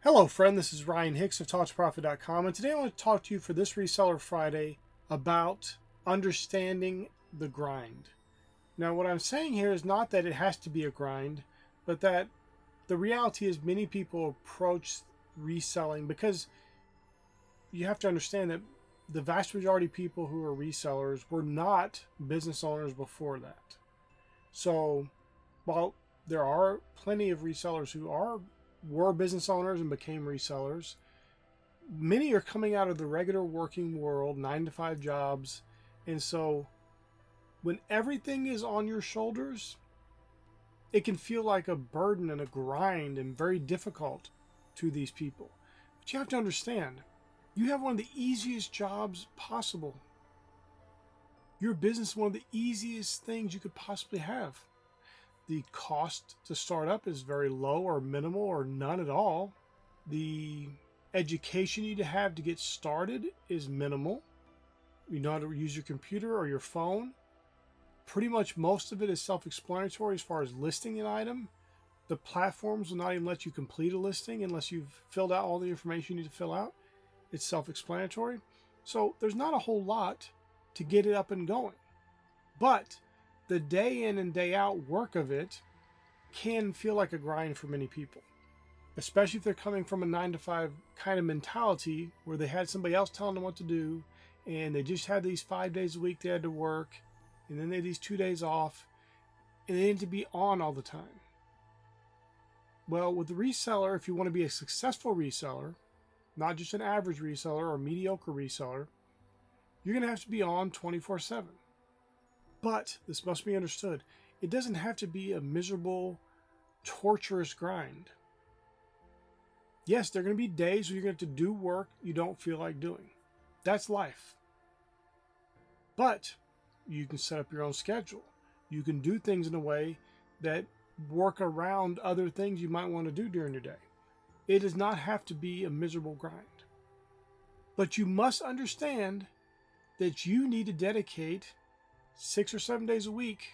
Hello friend, this is Ryan Hicks of TalkToProfit.com, and today I want to talk to you for this Reseller Friday about understanding the grind. Now what I'm saying here is not that it has to be a grind, but that the reality is many people approach reselling because you have to understand that the vast majority of people who are resellers were not business owners before that. So while there are plenty of resellers who were business owners and became resellers, many are coming out of the regular working world, 9-to-5 jobs. And so when everything is on your shoulders, it can feel like a burden and a grind and very difficult to these people. But you have to understand, you have one of the easiest jobs possible. Your business is one of the easiest things you could possibly have. The cost to start up is very low or minimal or none at all. The education you need to have to get started is minimal. You know how to use your computer or your phone. Pretty much most of it is self-explanatory as far as listing an item. The platforms will not even let you complete a listing unless you've filled out all the information you need to fill out. It's self-explanatory. So there's not a whole lot to get it up and going. But the day in and day out work of it can feel like a grind for many people, especially if they're coming from a 9-to-5 kind of mentality where they had somebody else telling them what to do and they just had these 5 days a week they had to work, and then they had these 2 days off, and they need to be on all the time. Well, with the reseller, if you want to be a successful reseller, not just an average reseller or mediocre reseller, you're going to have to be on 24/7. But this must be understood. It doesn't have to be a miserable, torturous grind. Yes, there are going to be days where you're going to have to do work you don't feel like doing. That's life. But you can set up your own schedule. You can do things in a way that work around other things you might want to do during your day. It does not have to be a miserable grind. But you must understand that you need to dedicate 6 or 7 days a week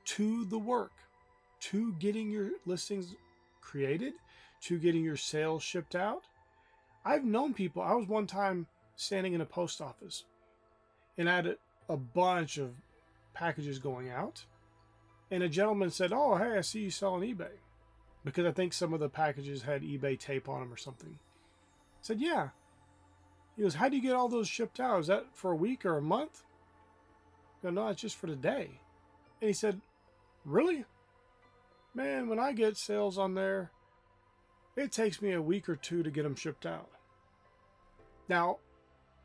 to the work, to getting your listings created, to getting your sales shipped out. I've known people. I was one time standing in a post office and I had a bunch of packages going out, and a gentleman said, "Oh, hey, I see you sell on eBay," because I think some of the packages had eBay tape on them or something. I said, "Yeah." He goes, "How do you get all those shipped out? Is that for a week or a month?" I go, "No, it's just for the day." And he said, "Really? Man, when I get sales on there, it takes me a week or two to get them shipped out." Now,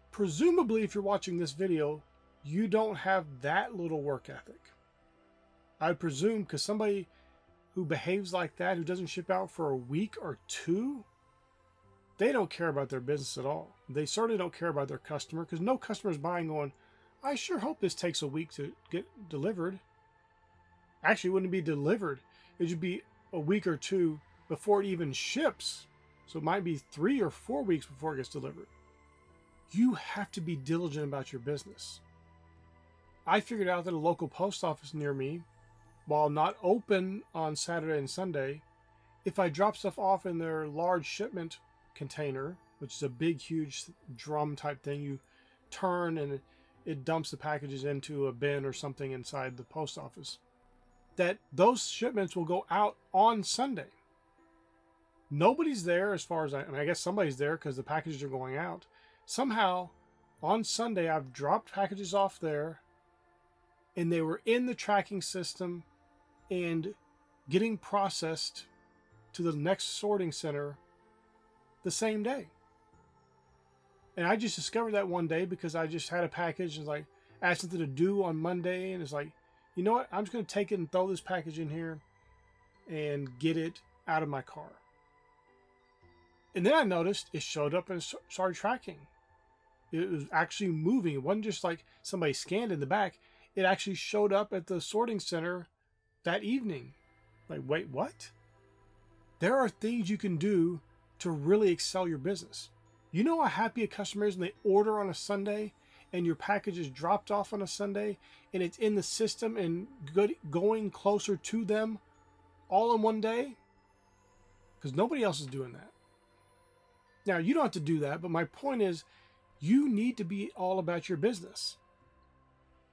presumably, if you're watching this video, you don't have that little work ethic. I presume, because somebody who behaves like that, who doesn't ship out for a week or two, they don't care about their business at all. They certainly don't care about their customer, because no customer is buying going, "I sure hope this takes a week to get delivered." Actually, it wouldn't be delivered. It should be a week or two before it even ships. So it might be 3 or 4 weeks before it gets delivered. You have to be diligent about your business. I figured out that a local post office near me, while not open on Saturday and Sunday, if I drop stuff off in their large shipment container, which is a big, huge drum type thing, you turn and it dumps the packages into a bin or something inside the post office, that those shipments will go out on Sunday. Nobody's there as far as I mean, I guess somebody's there because the packages are going out. Somehow on Sunday, I've dropped packages off there and they were in the tracking system and getting processed to the next sorting center the same day. And I just discovered that one day because I just had a package and like asked something to do on Monday, and it's like, you know what? I'm just going to take it and throw this package in here and get it out of my car. And then I noticed it showed up and started tracking. It was actually moving. It wasn't just like somebody scanned in the back. It actually showed up at the sorting center that evening. Like, wait, what? There are things you can do to really excel your business. You know how happy a customer is when they order on a Sunday and your package is dropped off on a Sunday and it's in the system and going closer to them all in one day? Because nobody else is doing that. Now, you don't have to do that, but my point is you need to be all about your business.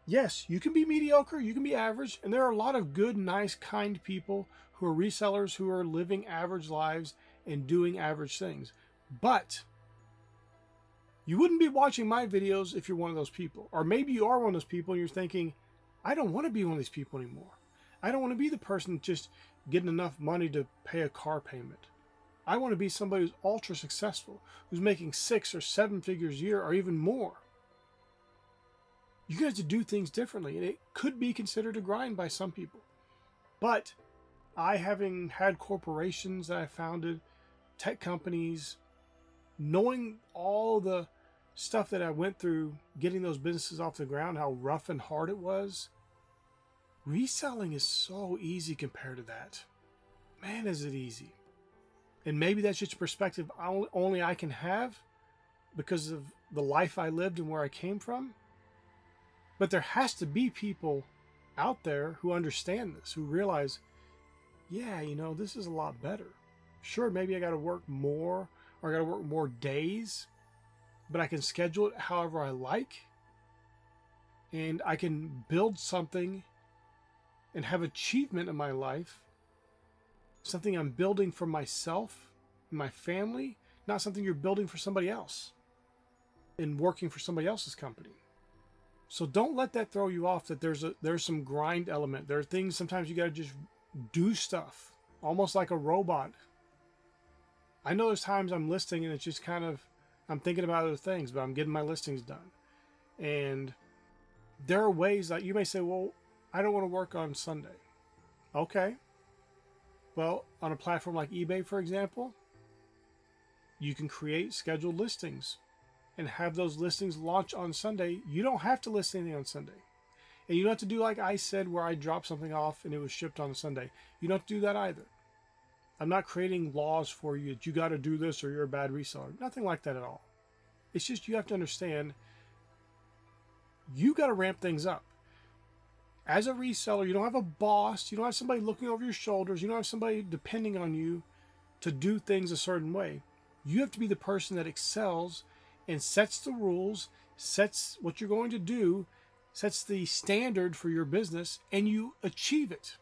Yes, you can be mediocre, you can be average, and there are a lot of good, nice, kind people who are resellers who are living average lives and doing average things. But you wouldn't be watching my videos if you're one of those people. Or maybe you are one of those people and you're thinking, I don't want to be one of these people anymore. I don't want to be the person just getting enough money to pay a car payment. I want to be somebody who's ultra successful, who's making 6 or 7 figures a year or even more. You guys have to do things differently, and it could be considered a grind by some people. But I, having had corporations that I founded, tech companies, knowing all the stuff that I went through getting those businesses off the ground, how rough and hard it was, reselling is so easy compared to that. Man, is it easy. And maybe that's just a perspective only I can have because of the life I lived and where I came from. But there has to be people out there who understand this, who realize, yeah, this is a lot better. Sure, maybe I got to work more or I got to work more days, but I can schedule it however I like. And I can build something and have achievement in my life, something I'm building for myself and my family, not something you're building for somebody else and working for somebody else's company. So don't let that throw you off that there's some grind element. There are things sometimes you got to just do stuff, almost like a robot. I know there's times I'm listing and it's just kind of, I'm thinking about other things, but I'm getting my listings done. And there are ways that you may say, well, I don't want to work on Sunday. Okay. Well, on a platform like eBay, for example, you can create scheduled listings and have those listings launch on Sunday. You don't have to list anything on Sunday. And you don't have to do like I said, where I dropped something off and it was shipped on Sunday. You don't have to do that either. I'm not creating laws for you that you got to do this or you're a bad reseller. Nothing like that at all. It's just you have to understand you got to ramp things up. As a reseller, you don't have a boss. You don't have somebody looking over your shoulders. You don't have somebody depending on you to do things a certain way. You have to be the person that excels and sets the rules, sets what you're going to do, sets the standard for your business, and you achieve it.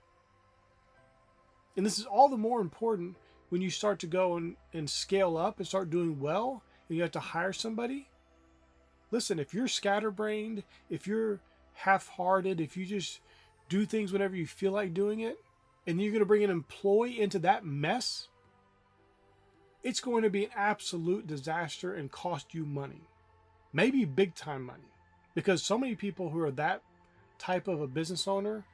And this is all the more important when you start to go and scale up and start doing well, and you have to hire somebody. Listen, if you're scatterbrained, if you're half-hearted, if you just do things whenever you feel like doing it, and you're going to bring an employee into that mess, it's going to be an absolute disaster and cost you money. Maybe big time money. Because so many people who are that type of a business owner,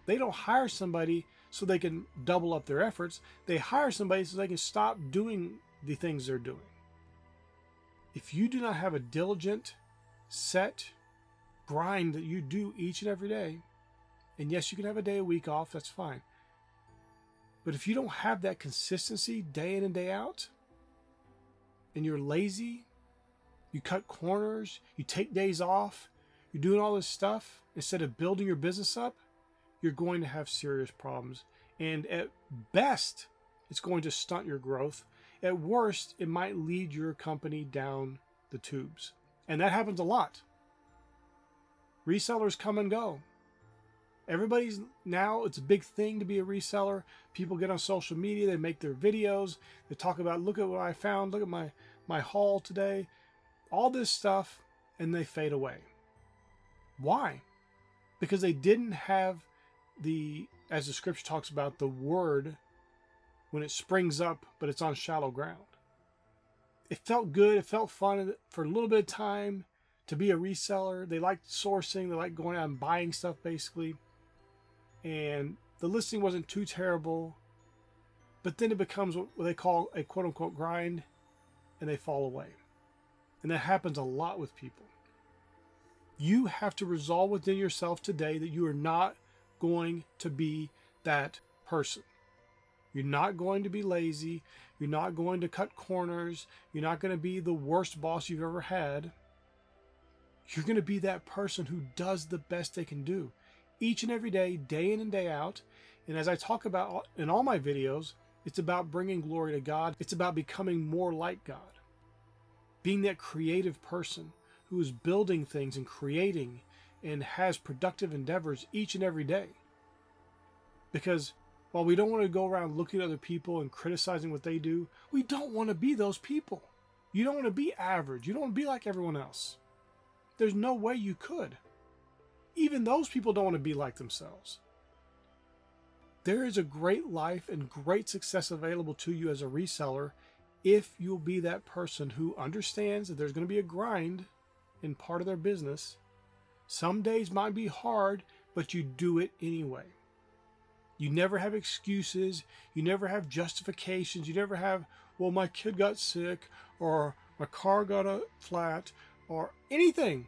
they don't hire somebody so they can double up their efforts. They hire somebody so they can stop doing the things they're doing. If you do not have a diligent, set grind that you do each and every day, and yes, you can have a day a week off, that's fine. But if you don't have that consistency day in and day out, and you're lazy, you cut corners, you take days off, you're doing all this stuff instead of building your business up, you're going to have serious problems. And at best, it's going to stunt your growth. At worst, it might lead your company down the tubes. And that happens a lot. Resellers come and go. Everybody's now, it's a big thing to be a reseller. People get on social media, they make their videos, they talk about, look at what I found, look at my haul today, all this stuff, and they fade away. Why? Because they didn't have as the scripture talks about, the word when it springs up, but it's on shallow ground. It felt good, it felt fun for a little bit of time to be a reseller. They liked sourcing, they liked going out and buying stuff basically. And the listing wasn't too terrible, but then it becomes what they call a quote-unquote grind, and they fall away. And that happens a lot with people. You have to resolve within yourself today that you are not going to be that person. You're not going to be lazy. You're not going to cut corners. You're not going to be the worst boss you've ever had. You're going to be that person who does the best they can do each and every day, day in and day out. And as I talk about in all my videos, It's about bringing glory to God. It's about becoming more like God. Being that creative person who is building things and creating and has productive endeavors each and every day. Because while we don't want to go around looking at other people and criticizing what they do, we don't want to be those people. You don't want to be average. You don't want to be like everyone else. There's no way you could. Even those people don't want to be like themselves. There is a great life and great success available to you as a reseller if you'll be that person who understands that there's going to be a grind in part of their business. Some days might be hard, but you do it anyway. You never have excuses. You never have justifications. You never have, well, my kid got sick, or my car got a flat, or anything.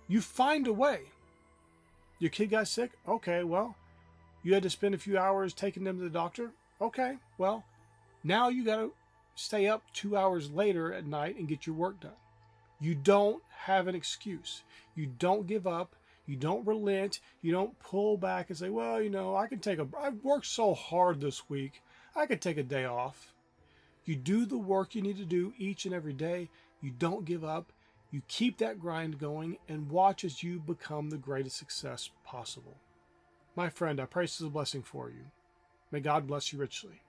You find a way. Your kid got sick? Okay, well, you had to spend a few hours taking them to the doctor? Okay, well, now you got to stay up 2 hours later at night and get your work done. You don't have an excuse. You don't give up. You don't relent. You don't pull back and say, well, you know, I've worked so hard this week. I could take a day off. You do the work you need to do each and every day. You don't give up. You keep that grind going and watch as you become the greatest success possible. My friend, I pray this is a blessing for you. May God bless you richly.